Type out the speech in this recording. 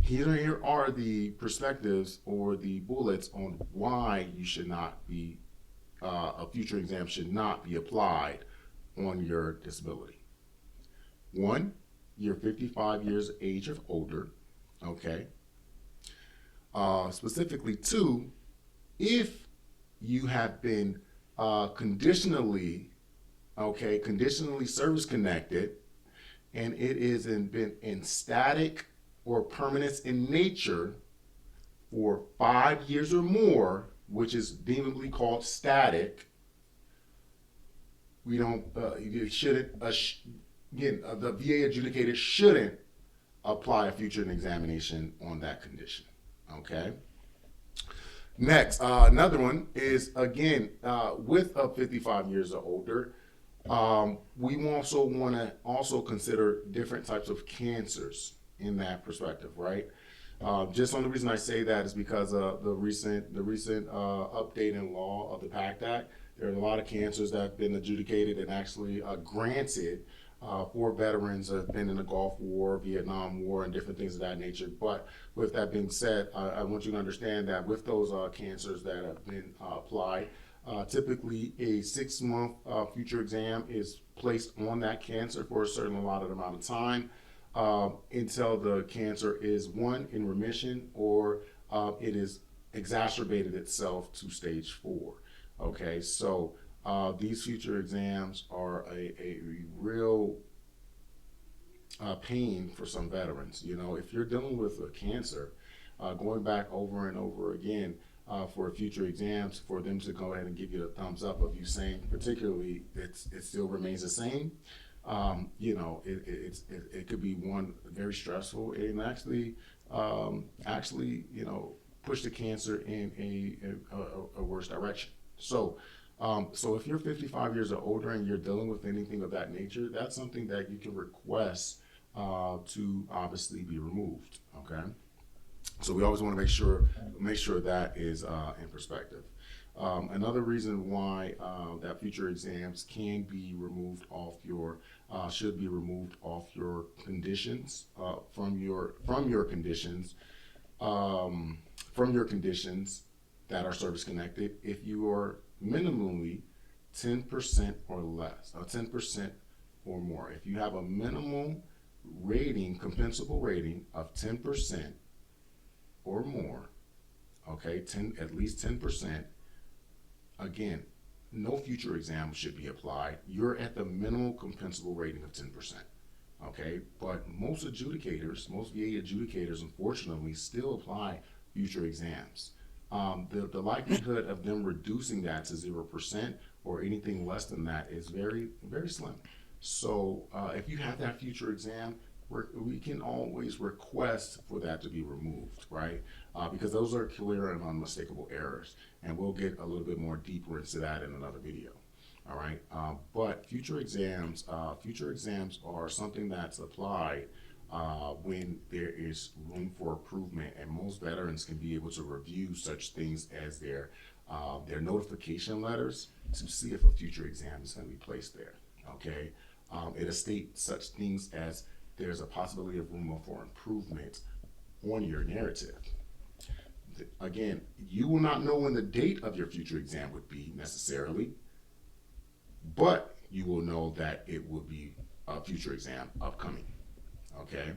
Here are the perspectives or the bullets on why you should not be, a future exam should not be applied on your disability. One, you're 55 years of age or older, okay? Specifically, two, if you have been conditionally service connected, and it is been in static or permanence in nature for 5 years or more, which is deemably called static. We don't, you shouldn't, again, the VA adjudicator shouldn't apply a future examination on that condition. Okay. Next, another one is again with a 55 years or older. We also want to also consider different types of cancers in that perspective, right? Just on the reason I say that is because of the recent update in law of the PACT Act. There are a lot of cancers that have been adjudicated and actually granted for veterans that have been in the Gulf War, Vietnam War, and different things of that nature. But with that being said, I want you to understand that with those cancers that have been applied, typically a 6-month future exam is placed on that cancer for a certain allotted amount of time until the cancer is one, in remission, or it is exacerbated itself to stage 4. Okay, so these future exams are a real pain for some veterans. You know, if you're dealing with a cancer, going back over and over again for future exams, for them to go ahead and give you the thumbs up of you saying, particularly, it still remains the same. You know, it could be one very stressful and actually, you know, push the cancer in a worse direction. So if you're 55 years or older and you're dealing with anything of that nature, that's something that you can request to obviously be removed. Okay. So we always want to make sure that is in perspective. Another reason why that future exams can be removed off your should be removed off your conditions from your conditions that are service connected if you are minimally 10% or less, or 10% or more. If you have a minimal rating, compensable rating of 10% or more, okay, at least 10%, again, no future exam should be applied. You're at the minimal compensable rating of 10%. Okay, but most VA adjudicators, unfortunately, still apply future exams. The likelihood of them reducing that to 0% or anything less than that is very, very slim. So if you have that future exam, we can always request for that to be removed, right? Because those are clear and unmistakable errors, and we'll get a little bit more deeper into that in another video. All right, but future exams are something that's applied when there is room for improvement, and most veterans can be able to review such things as their notification letters to see if a future exam is going to be placed there. Okay, it'll state such things as there's a possibility of room for improvement on your narrative. Again, you will not know when the date of your future exam would be necessarily, but you will know that it will be a future exam upcoming. Okay.